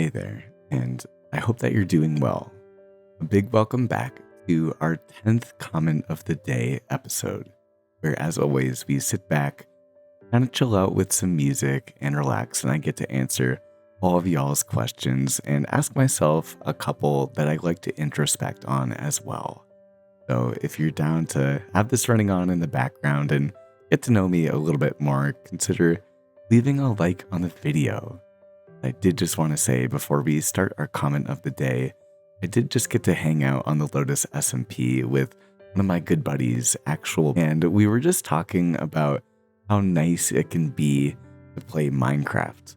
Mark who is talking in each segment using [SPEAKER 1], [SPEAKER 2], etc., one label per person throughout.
[SPEAKER 1] Hey there, and I hope that you're doing well. A big welcome back to our 10th comment of the day episode, where, as always, we sit back, kind of chill out with some music and relax, and I get to answer all of y'all's questions and ask myself a couple that I like to introspect on as well. So, if you're down to have this running on in the background and get to know me a little bit more, consider leaving a like on the video. I did just want to say before we start our comment of the day, I did just get to hang out on the Lotus SMP with one of my good buddies, and we were just talking about how nice it can be to play Minecraft.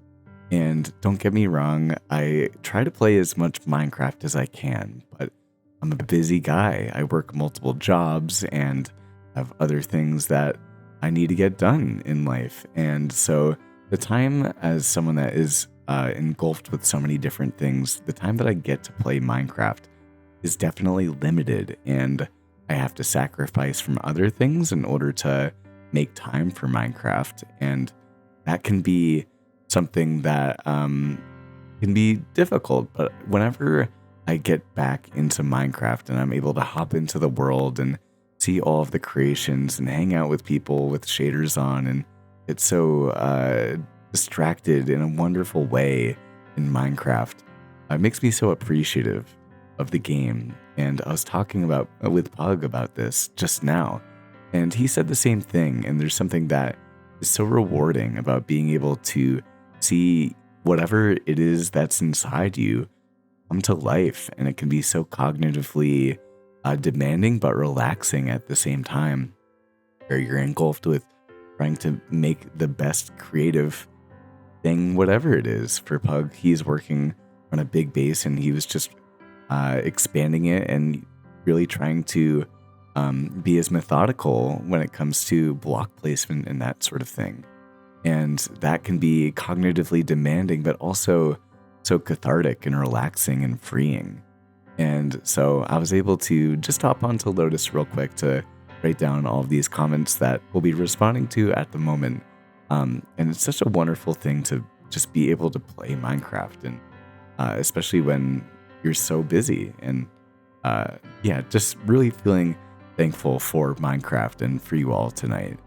[SPEAKER 1] And don't get me wrong, I try to play as much Minecraft as I can, but I'm a busy guy. I work multiple jobs and have other things that I need to get done in life. And so the time, as someone that is engulfed with so many different things, the time that I get to play Minecraft is definitely limited, and I have to sacrifice from other things in order to make time for Minecraft. And that can be something that can be difficult. But whenever I get back into Minecraft and I'm able to hop into the world and see all of the creations and hang out with people with shaders on, and it's so distracted in a wonderful way in Minecraft. It makes me so appreciative of the game. And I was talking about with Pug about this just now, and he said the same thing. And there's something that is so rewarding about being able to see whatever it is that's inside you come to life, and it can be so cognitively demanding but relaxing at the same time, where you're engulfed with trying to make the best creative thing, whatever it is. For Pug, he's working on a big base, and he was just expanding it and really trying to be as methodical when it comes to block placement and that sort of thing. And that can be cognitively demanding, but also so cathartic and relaxing and freeing. And so I was able to just hop onto Lotus real quick to write down all of these comments that we'll be responding to at the moment. And it's such a wonderful thing to just be able to play Minecraft, and especially when you're so busy. And just really feeling thankful for Minecraft and for you all tonight.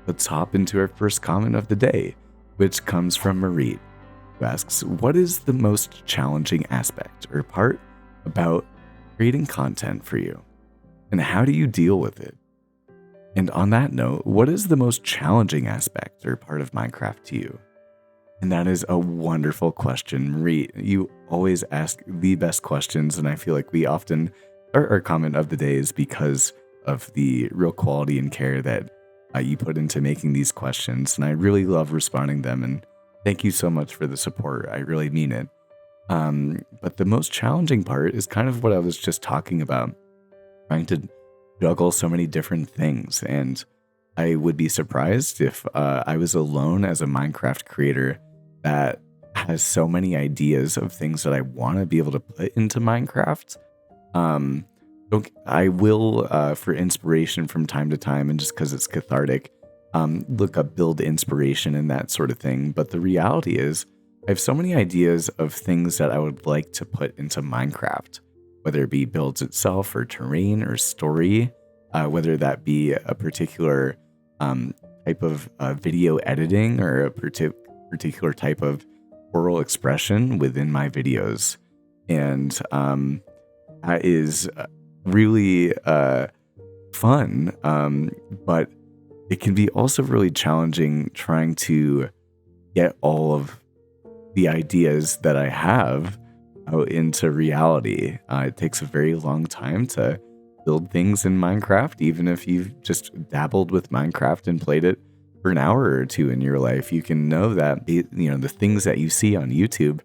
[SPEAKER 1] Let's hop into our first comment of the day, which comes from Marie, who asks, what is the most challenging aspect or part about creating content for you? And how do you deal with it? And on that note, what is the most challenging aspect or part of Minecraft to you? And that is a wonderful question, Marie. You always ask the best questions, and I feel like we often, our comment of the day is because of the real quality and care that you put into making these questions. And I really love responding them, and thank you so much for the support. I really mean it. But the most challenging part is kind of what I was just talking about, trying to juggle so many different things. And I would be surprised if I was alone as a Minecraft creator that has so many ideas of things that I want to be able to put into Minecraft. I will, for inspiration from time to time, and just because it's cathartic, look up build inspiration and that sort of thing. But the reality is, I have so many ideas of things that I would like to put into Minecraft, whether it be builds itself or terrain or story, whether that be a particular type of video editing or a particular type of oral expression within my videos. And that is really fun, but it can be also really challenging trying to get all of the ideas that I have out into reality. It takes a very long time to build things in Minecraft. Even if you've just dabbled with Minecraft and played it for an hour or two in your life, you can know that the things that you see on YouTube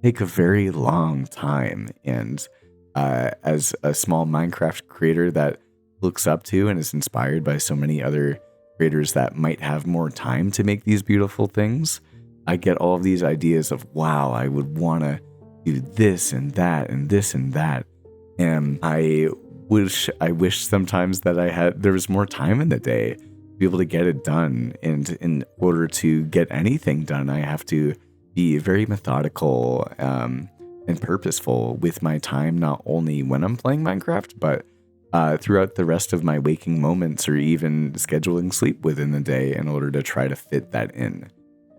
[SPEAKER 1] take a very long time. And as a small Minecraft creator that looks up to and is inspired by so many other creators that might have more time to make these beautiful things, I get all of these ideas of, wow, I would want to do this and that and this and that. And I wish sometimes that there was more time in the day to be able to get it done. And in order to get anything done, I have to be very methodical and purposeful with my time, not only when I'm playing Minecraft, but throughout the rest of my waking moments or even scheduling sleep within the day in order to try to fit that in.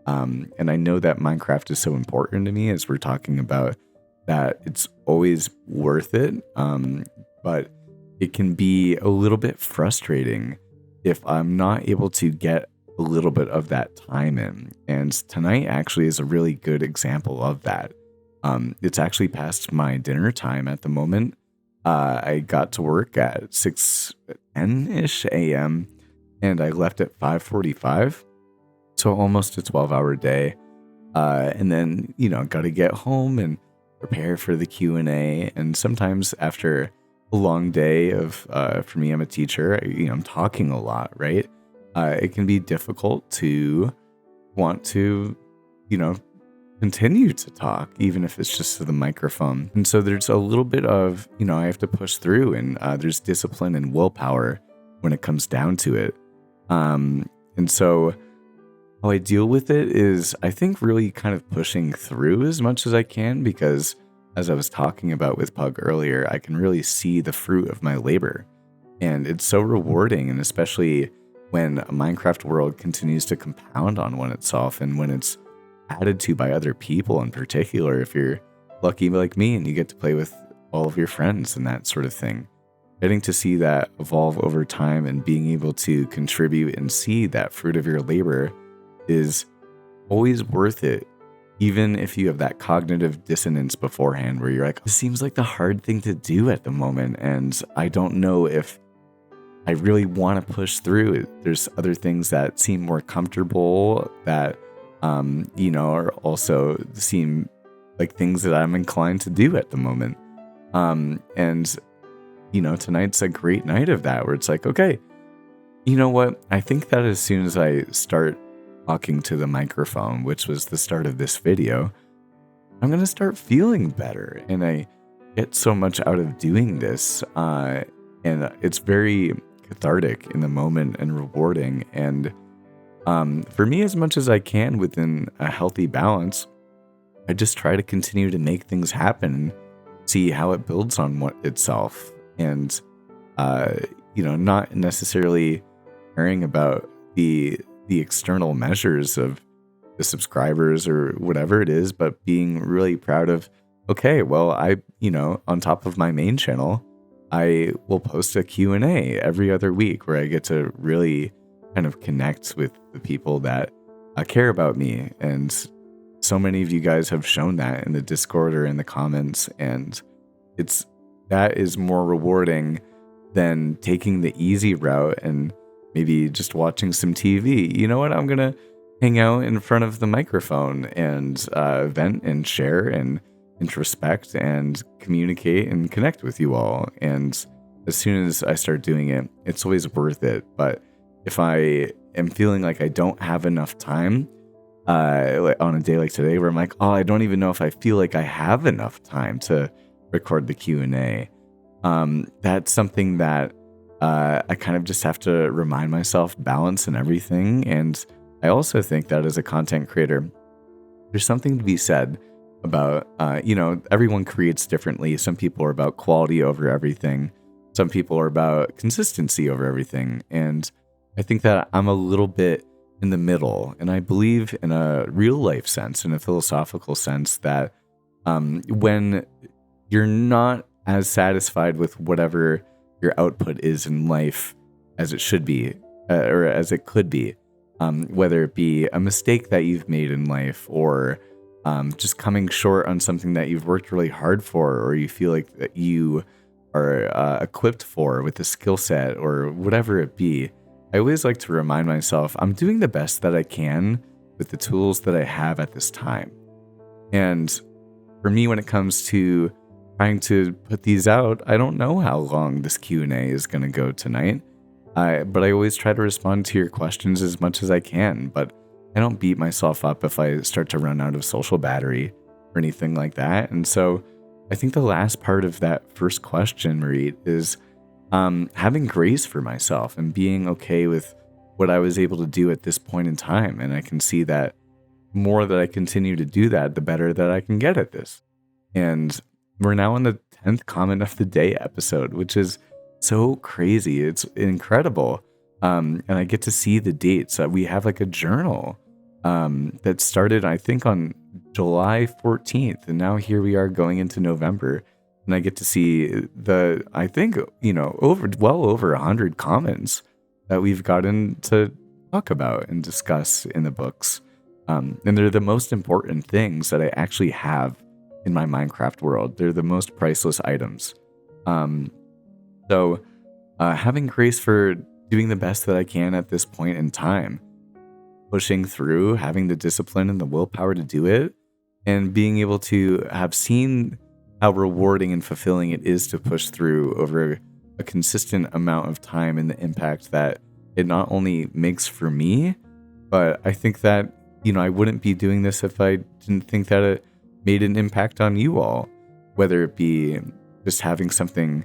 [SPEAKER 1] And I know that Minecraft is so important to me as we're talking about that it's always worth it. But it can be a little bit frustrating if I'm not able to get a little bit of that time in. And tonight actually is a really good example of that. It's actually past my dinner time at the moment. I got to work at 6:10-ish a.m. and I left at 5:45. So almost a 12-hour day. And then, got to get home and prepare for the Q&A. And sometimes after a long day of, for me, I'm a teacher, I'm talking a lot, right? It can be difficult to want to, continue to talk, even if it's just to the microphone. And so there's a little bit of, I have to push through, and there's discipline and willpower when it comes down to it. And so how I deal with it is, I think, really kind of pushing through as much as I can, because as I was talking about with Pug earlier, I can really see the fruit of my labor. And it's so rewarding, and especially when a Minecraft world continues to compound on one itself, and when it's added to by other people in particular, if you're lucky like me and you get to play with all of your friends and that sort of thing. Getting to see that evolve over time and being able to contribute and see that fruit of your labor is always worth it, even if you have that cognitive dissonance beforehand where you're like, this seems like the hard thing to do at the moment, and I don't know if I really want to push through it. There's other things that seem more comfortable that are also seem like things that I'm inclined to do at the moment. And tonight's a great night of that, where it's like, okay, you know what? I think that as soon as I start talking to the microphone, which was the start of this video, I'm going to start feeling better. And I get so much out of doing this. And it's very cathartic in the moment and rewarding. And for me, as much as I can within a healthy balance, I just try to continue to make things happen and see how it builds on itself. And, not necessarily caring about the external measures of the subscribers or whatever it is, but being really proud of, okay, well, on top of my main channel, I will post a Q&A every other week where I get to really kind of connect with the people that care about me. And so many of you guys have shown that in the Discord or in the comments, and that is more rewarding than taking the easy route and maybe just watching some TV. You know what? I'm going to hang out in front of the microphone and vent and share and introspect and communicate and connect with you all. And as soon as I start doing it, it's always worth it. But if I am feeling like I don't have enough time on a day like today, where I'm like, oh, I don't even know if I feel like I have enough time to record the Q&A, that's something that I kind of just have to remind myself, balance and everything. And I also think that as a content creator, there's something to be said about, everyone creates differently. Some people are about quality over everything. Some people are about consistency over everything. And I think that I'm a little bit in the middle. And I believe in a real life sense, in a philosophical sense, that when you're not as satisfied with whatever your output is in life as it should be, or as it could be, whether it be a mistake that you've made in life, or just coming short on something that you've worked really hard for, or you feel like that you are equipped for with a skill set or whatever it be, I always like to remind myself I'm doing the best that I can with the tools that I have at this time. And for me, when it comes to trying to put these out, I don't know how long this Q&A is going to go tonight, but I always try to respond to your questions as much as I can. But I don't beat myself up if I start to run out of social battery or anything like that. And so I think the last part of that first question, Marie, is having grace for myself and being okay with what I was able to do at this point in time. And I can see that more that I continue to do that, the better that I can get at this. And we're now on the 10th comment of the day episode, which is so crazy. It's incredible. And I get to see the dates. We have like a journal that started, I think, on July 14th. And now here we are going into November. And I get to see I think, well over 100 comments that we've gotten to talk about and discuss in the books. And they're the most important things that I actually have in my Minecraft world. They're the most priceless items. So having grace for doing the best that I can at this point in time, pushing through, having the discipline and the willpower to do it, and being able to have seen how rewarding and fulfilling it is to push through over a consistent amount of time, and the impact that it not only makes for me, but I think that, I wouldn't be doing this if I didn't think that it made an impact on you all, whether it be just having something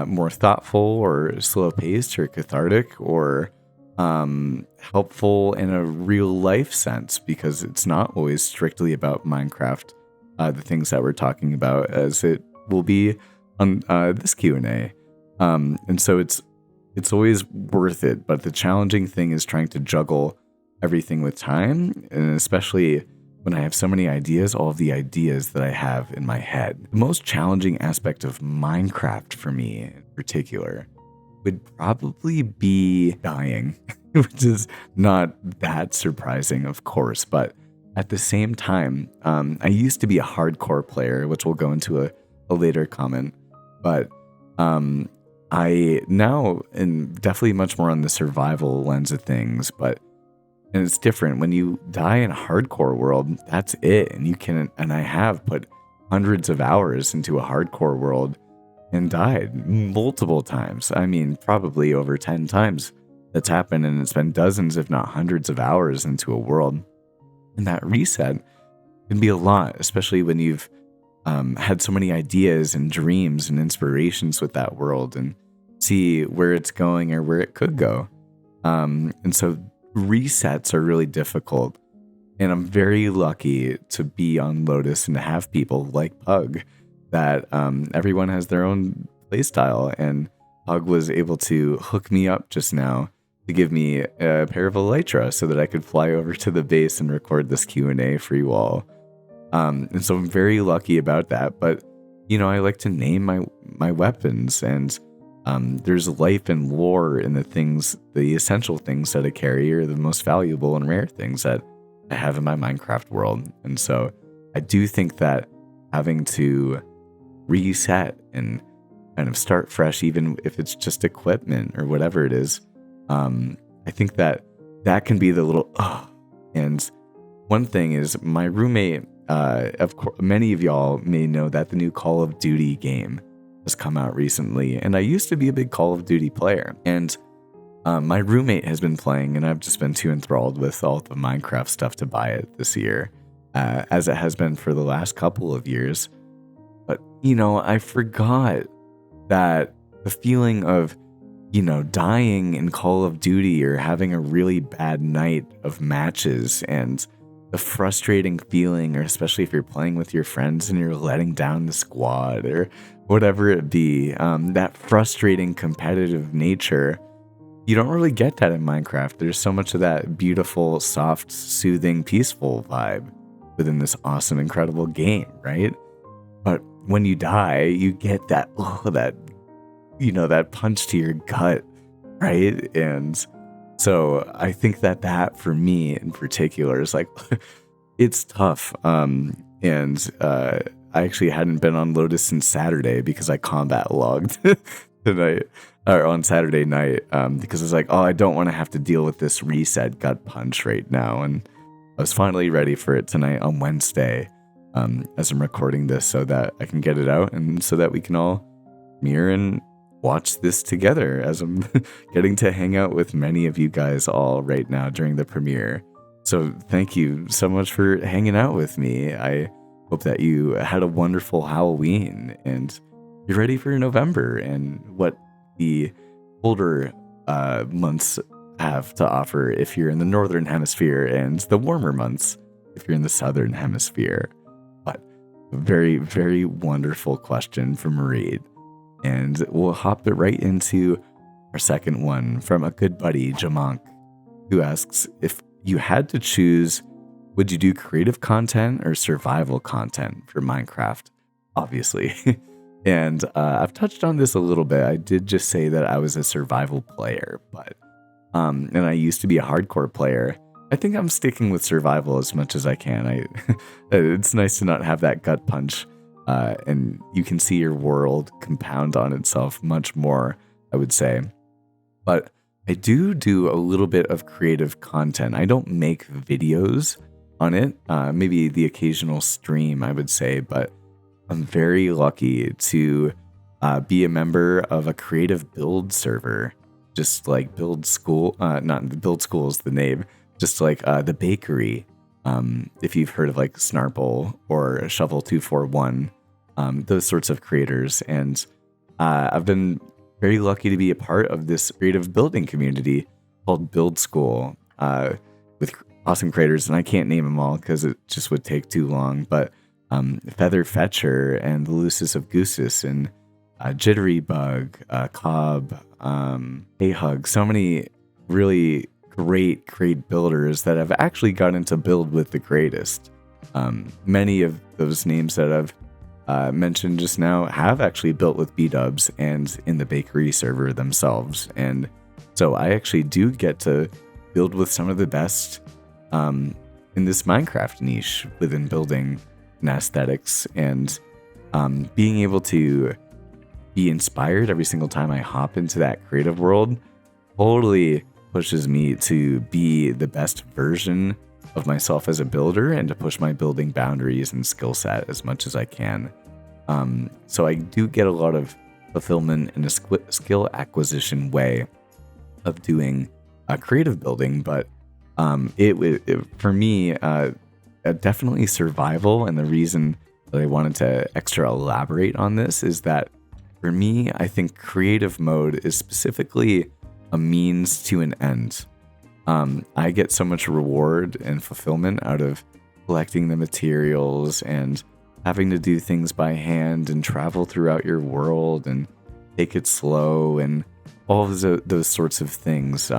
[SPEAKER 1] more thoughtful or slow paced or cathartic or helpful in a real life sense, because it's not always strictly about Minecraft, the things that we're talking about, as it will be on this Q&A. And so it's always worth it, but the challenging thing is trying to juggle everything with time, and especially when I have so many ideas, all of the ideas that I have in my head. The most challenging aspect of Minecraft for me in particular would probably be dying, which is not that surprising, of course, but at the same time, I used to be a hardcore player, which we'll go into a later comment, but I now am definitely much more on the survival lens of things, and it's different. When you die in a hardcore world, that's it. And I have put hundreds of hours into a hardcore world and died multiple times. I mean, probably over 10 times that's happened, and it's been dozens, if not hundreds of hours into a world. And that reset can be a lot, especially when you've had so many ideas and dreams and inspirations with that world, and see where it's going or where it could go. And so resets are really difficult. And I'm very lucky to be on Lotus and to have people like Pug, that everyone has their own playstyle. And Pug was able to hook me up just now to give me a pair of Elytra so that I could fly over to the base and record this Q&A for you all. And so I'm very lucky about that. But, I like to name my weapons, and there's life and lore in the essential things that I carry, are the most valuable and rare things that I have in my Minecraft world. And so I do think that having to reset and kind of start fresh, even if it's just equipment or whatever it is, I think that can be the little And one thing is, my roommate, of course, many of y'all may know that the new Call of Duty game has come out recently, and I used to be a big Call of Duty player, and my roommate has been playing, and I've just been too enthralled with all the Minecraft stuff to buy it this year, as it has been for the last couple of years. But, I forgot that the feeling of, dying in Call of Duty, or having a really bad night of matches, and the frustrating feeling, or especially if you're playing with your friends and you're letting down the squad or whatever it be, that frustrating competitive nature, you don't really get that in Minecraft. There's so much of that beautiful, soft, soothing, peaceful vibe within this awesome, incredible game, right? But when you die, you get that punch to your gut, right? And so I think that for me in particular is like, it's tough. I actually hadn't been on Lotus since Saturday, because I combat logged tonight, or on Saturday night, because I was like, I don't want to have to deal with this reset gut punch right now. And I was finally ready for it tonight on Wednesday, as I'm recording this, so that I can get it out, and so that we can all mirror and watch this together, as I'm getting to hang out with many of you guys all right now during the premiere. So thank you so much for hanging out with me. I hope that you had a wonderful Halloween, and you're ready for November and what the colder months have to offer if you're in the northern hemisphere, and the warmer months if you're in the southern hemisphere. But a very, very wonderful question from Reed. And we'll hop it right into our second one from a good buddy, Jamonk, who asks, if you had to choose, would you do creative content or survival content for Minecraft? Obviously. And I've touched on this a little bit. I did just say that I was a survival player, but and I used to be a hardcore player. I think I'm sticking with survival as much as I can. It's nice to not have that gut punch, and you can see your world compound on itself much more, I would say. But I do a little bit of creative content. I don't make videos on it, maybe the occasional stream, I would say, but I'm very lucky to be a member of a creative build server, just like Build School, not Build School is the name, just like the bakery. If you've heard of like Snarple or Shovel 241, those sorts of creators. And I've been very lucky to be a part of this creative building community called Build School with awesome creators. And I can't name them all because it just would take too long. But Feather Fetcher and the Lucis of Goosis and Jitterybug, Cobb, Hug, so many really great builders that have actually gotten to build with the greatest. Many of those names that I've mentioned just now have actually built with B-dubs and in the bakery server themselves. And so I actually do get to build with some of the best in this Minecraft niche within building and aesthetics, and being able to be inspired every single time I hop into that creative world totally pushes me to be the best version of myself as a builder and to push my building boundaries and skill set as much as I can. So I do get a lot of fulfillment in a skill acquisition way of doing creative building, but for me, definitely survival. And the reason that I wanted to extra elaborate on this is that for me, I think creative mode is specifically a means to an end. I get so much reward and fulfillment out of collecting the materials and having to do things by hand and travel throughout your world and take it slow and all of those sorts of things.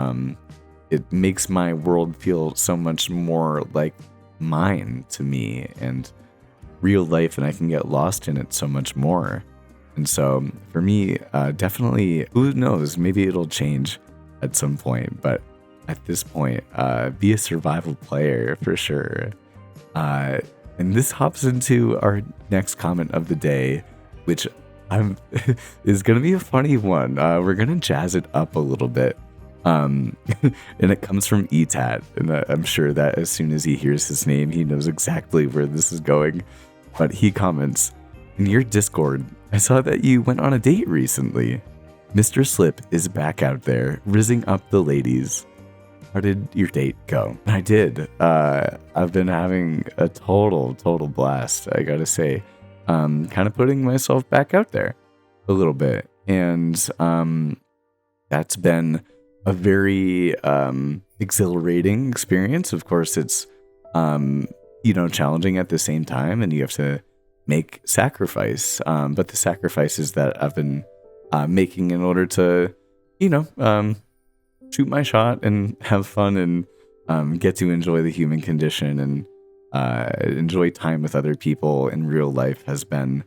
[SPEAKER 1] It makes my world feel so much more like mine to me and real life, and I can get lost in it so much more. And so for me, definitely, who knows, maybe it'll change at some point, but at this point, be a survival player for sure. And this hops into our next comment of the day, which is going to be a funny one. We're going to jazz it up a little bit. And it comes from Etat, and I'm sure that as soon as he hears his name, he knows exactly where this is going. But he comments, in your Discord, I saw that you went on a date recently. Mr. Slip is back out there, rizzing up the ladies. How did your date go? I did. I've been having a total blast, I gotta say. Kind of putting myself back out there a little bit. And that's been a very exhilarating experience. Of course, it's challenging at the same time, and you have to make sacrifice. But the sacrifices that I've been making in order to, shoot my shot and have fun and get to enjoy the human condition and enjoy time with other people in real life has been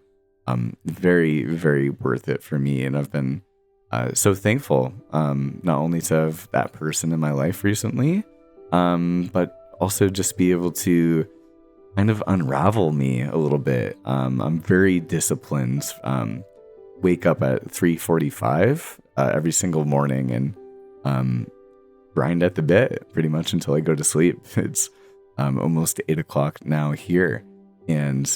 [SPEAKER 1] very, very worth it for me. And I've been so thankful not only to have that person in my life recently, but also just be able to kind of unravel me a little bit. I'm very disciplined. Wake up at 3:45 every single morning and grind at the bit pretty much until I go to sleep. It's almost 8 o'clock now here, and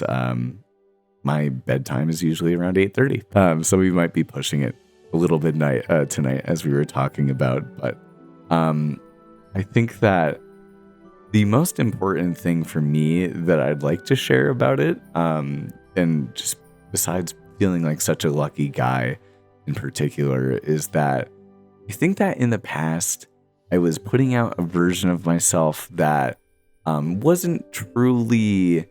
[SPEAKER 1] my bedtime is usually around 8:30. So we might be pushing it a little bit tonight, as we were talking about. But I think that the most important thing for me that I'd like to share about it, and just besides feeling like such a lucky guy in particular, is that I think that in the past I was putting out a version of myself that wasn't truly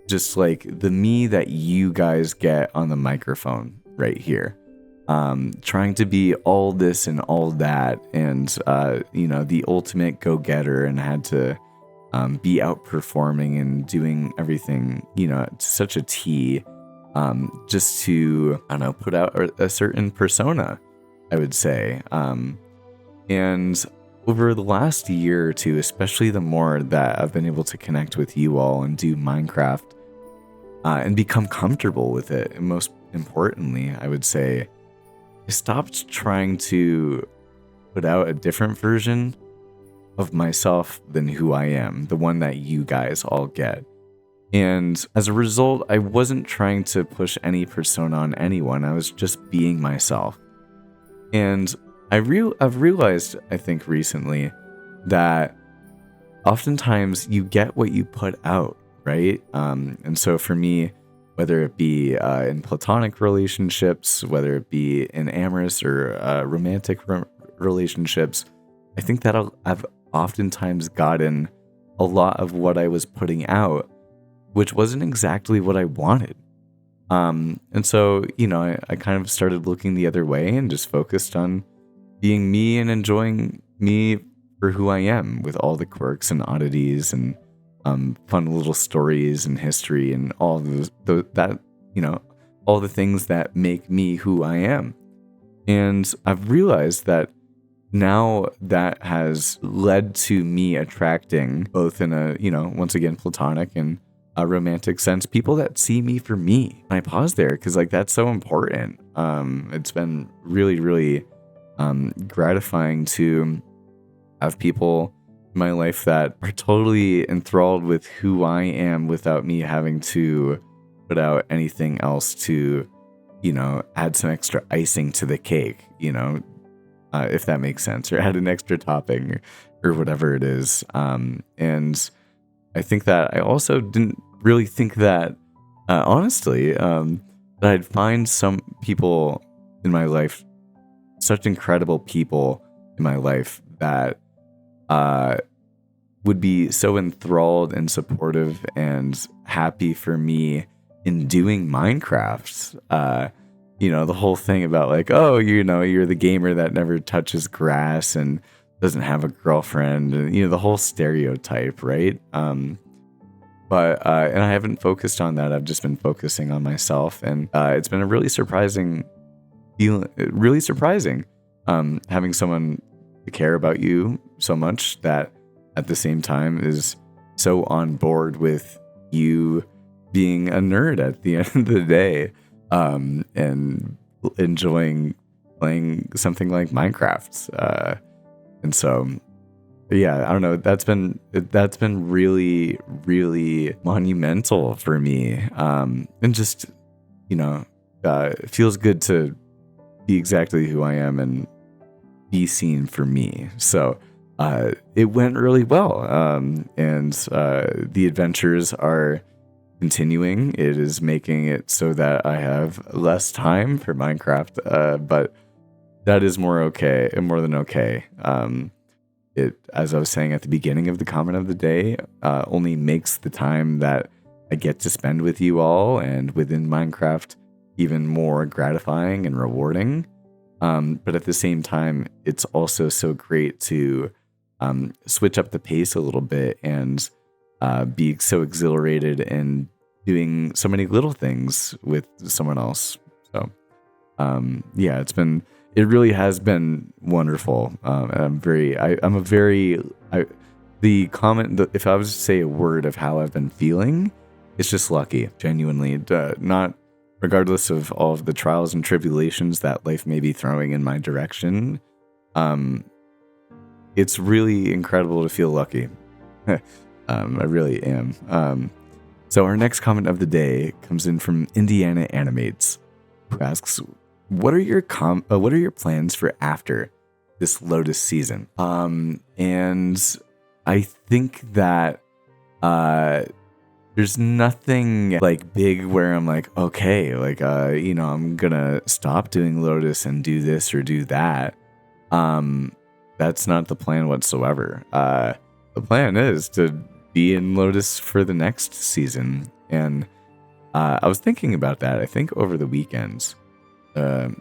[SPEAKER 1] just like the me that you guys get on the microphone right here. Trying to be all this and all that, and the ultimate go-getter, and had to be outperforming and doing everything, to such a T, just to, I don't know, put out a certain persona, I would say. And over the last year or two, especially the more that I've been able to connect with you all and do Minecraft and become comfortable with it, and most importantly, I would say, I stopped trying to put out a different version of myself than who I am, the one that you guys all get. And as a result, I wasn't trying to push any persona on anyone. I was just being myself. And I've realized, I think recently, that oftentimes you get what you put out, right? And so for me, whether it be in platonic relationships, whether it be in amorous or romantic relationships, I think that I've oftentimes gotten a lot of what I was putting out, which wasn't exactly what I wanted. And so, I kind of started looking the other way and just focused on being me and enjoying me for who I am, with all the quirks and oddities and fun little stories and history and all all the things that make me who I am. And I've realized that now that has led to me attracting, both in a, once again, platonic and a romantic sense, people that see me for me. And I pause there because that's so important. It's been really, really gratifying to have people in my life that are totally enthralled with who I am without me having to put out anything else to, add some extra icing to the cake, if that makes sense, or add an extra topping or whatever it is. And I think that I also didn't really think that, honestly, that I'd find some people in my life, such incredible people in my life, that would be so enthralled and supportive and happy for me in doing Minecraft. The whole thing about you're the gamer that never touches grass and doesn't have a girlfriend, and the whole stereotype, right? But I haven't focused on that. I've just been focusing on myself, and it's been a really surprising feeling, having someone care about you so much that at the same time is so on board with you being a nerd at the end of the day, and enjoying playing something like Minecraft. And so, yeah, I don't know. That's been really, really monumental for me. And just, it feels good to be exactly who I am and be seen for me. So it went really well. And the adventures are continuing. It is making it so that I have less time for Minecraft, but that is more than okay. It, as I was saying at the beginning of the comment of the day, only makes the time that I get to spend with you all and within Minecraft even more gratifying and rewarding. But at the same time, it's also so great to switch up the pace a little bit and be so exhilarated and doing so many little things with someone else. So, yeah, it really has been wonderful. And if I was to say a word of how I've been feeling, it's just lucky, genuinely, not regardless of all of the trials and tribulations that life may be throwing in my direction. It's really incredible to feel lucky. I really am. So our next comment of the day comes in from Indiana Animates, who asks, what are your plans for after this Lotus season? And I think that there's nothing big where I'm okay, I'm gonna stop doing Lotus and do this or do that. That's not the plan whatsoever. The plan is to, be in Lotus for the next season. And I was thinking about that, I think, over the weekends.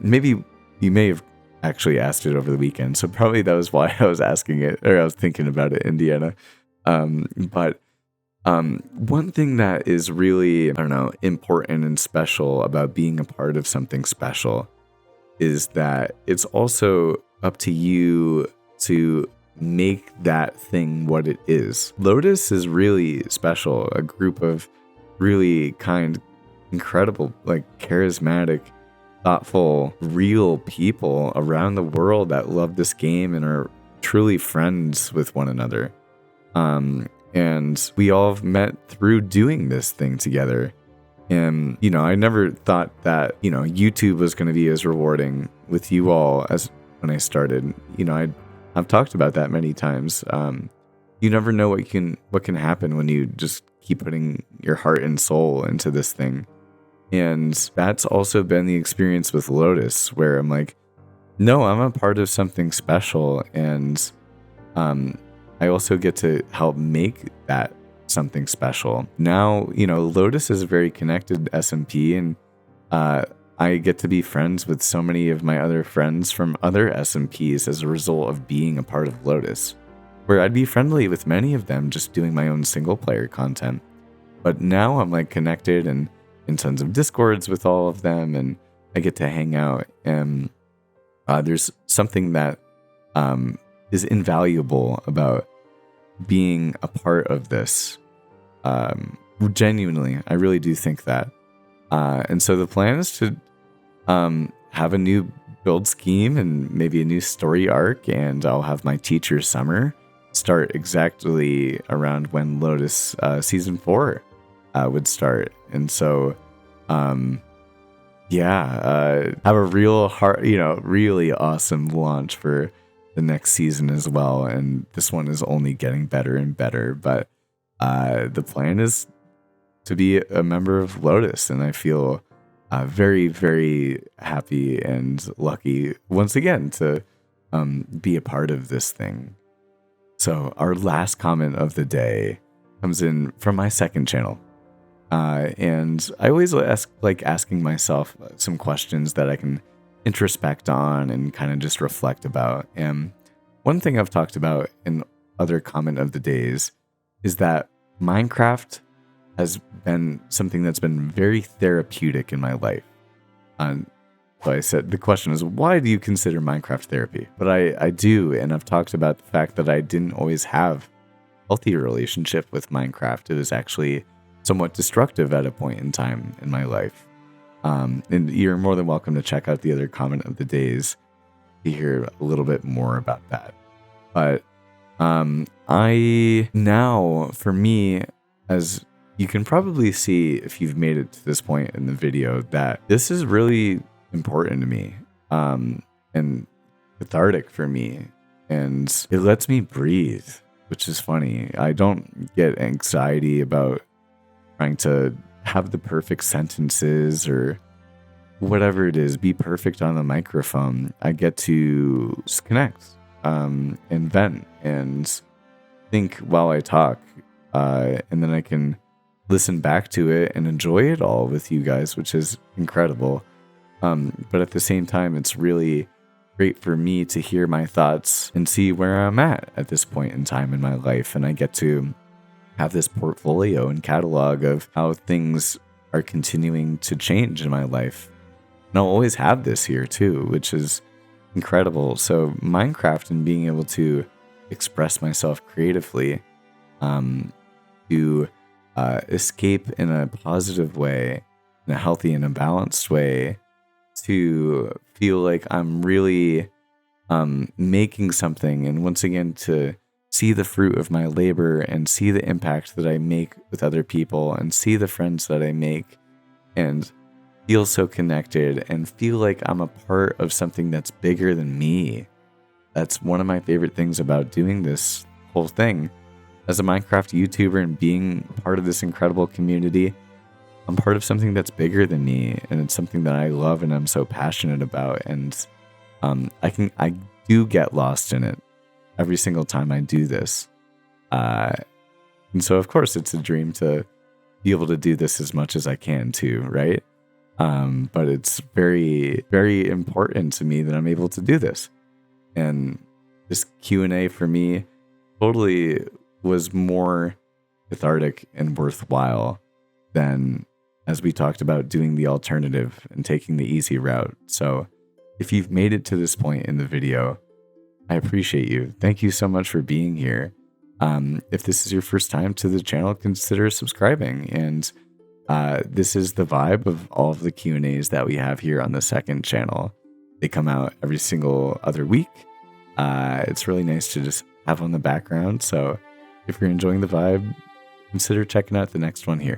[SPEAKER 1] Maybe you may have actually asked it over the weekend, so probably that was why I was asking it, or I was thinking about it, Indiana. But one thing that is really, I don't know, important and special about being a part of something special is that it's also up to you to make that thing what it is. Lotus is really special, a group of really kind, incredible, like charismatic, thoughtful, real people around the world that love this game and are truly friends with one another. And we all have met through doing this thing together. And, I never thought that, YouTube was going to be as rewarding with you all as when I started. I've talked about that many times. You never know what can happen when you just keep putting your heart and soul into this thing. And that's also been the experience with Lotus, where I'm like, no, I'm a part of something special. And I also get to help make that something special. Now, Lotus is a very connected SMP, and I get to be friends with so many of my other friends from other SMPs as a result of being a part of Lotus, where I'd be friendly with many of them just doing my own single player content. But now I'm like connected and in tons of Discords with all of them, and I get to hang out. And there's something that is invaluable about being a part of this. Genuinely, I really do think that. And so the plan is to have a new build scheme and maybe a new story arc, and I'll have my teacher Summer start exactly around when Lotus season 4 would start. And so have a real really awesome launch for the next season as well. And this one is only getting better and better, but the plan is to be a member of Lotus, and I feel very, very happy and lucky once again to be a part of this thing. So our last comment of the day comes in from my second channel. And I always asking myself some questions that I can introspect on and kind of just reflect about. And one thing I've talked about in other comment of the days is that Minecraft has been something that's been very therapeutic in my life. So I said, the question is, why do you consider Minecraft therapy? But I do, and I've talked about the fact that I didn't always have a healthy relationship with Minecraft. It was actually somewhat destructive at a point in time in my life. And you're more than welcome to check out the other comment of the days to hear a little bit more about that. But for me, as you can probably see if you've made it to this point in the video, that this is really important to me and cathartic for me. And it lets me breathe, which is funny. I don't get anxiety about trying to have the perfect sentences or whatever it is, be perfect on the microphone. I get to just connect and vent and think while I talk. And then I can listen back to it and enjoy it all with you guys, which is incredible. But at the same time, it's really great for me to hear my thoughts and see where I'm at this point in time in my life. And I get to have this portfolio and catalog of how things are continuing to change in my life. And I'll always have this here too, which is incredible. So Minecraft and being able to express myself creatively, to escape in a positive way, in a healthy and a balanced way, to feel like I'm really making something, and once again to see the fruit of my labor and see the impact that I make with other people and see the friends that I make and feel so connected and feel like I'm a part of something that's bigger than me. That's one of my favorite things about doing this whole thing. As a Minecraft YouTuber and being part of this incredible community, I'm part of something that's bigger than me, and it's something that I love and I'm so passionate about. And I do get lost in it every single time I do this. And so, of course, it's a dream to be able to do this as much as I can too, right? But it's very, very important to me that I'm able to do this. And this Q&A for me totally was more cathartic and worthwhile than, as we talked about, doing the alternative and taking the easy route. So if you've made it to this point in the video, I appreciate you. Thank you so much for being here. If this is your first time to the channel, consider subscribing. And this is the vibe of all of the Q&As that we have here on the second channel. They come out every single other week. It's really nice to just have on the background. So if you're enjoying the vibe, consider checking out the next one here.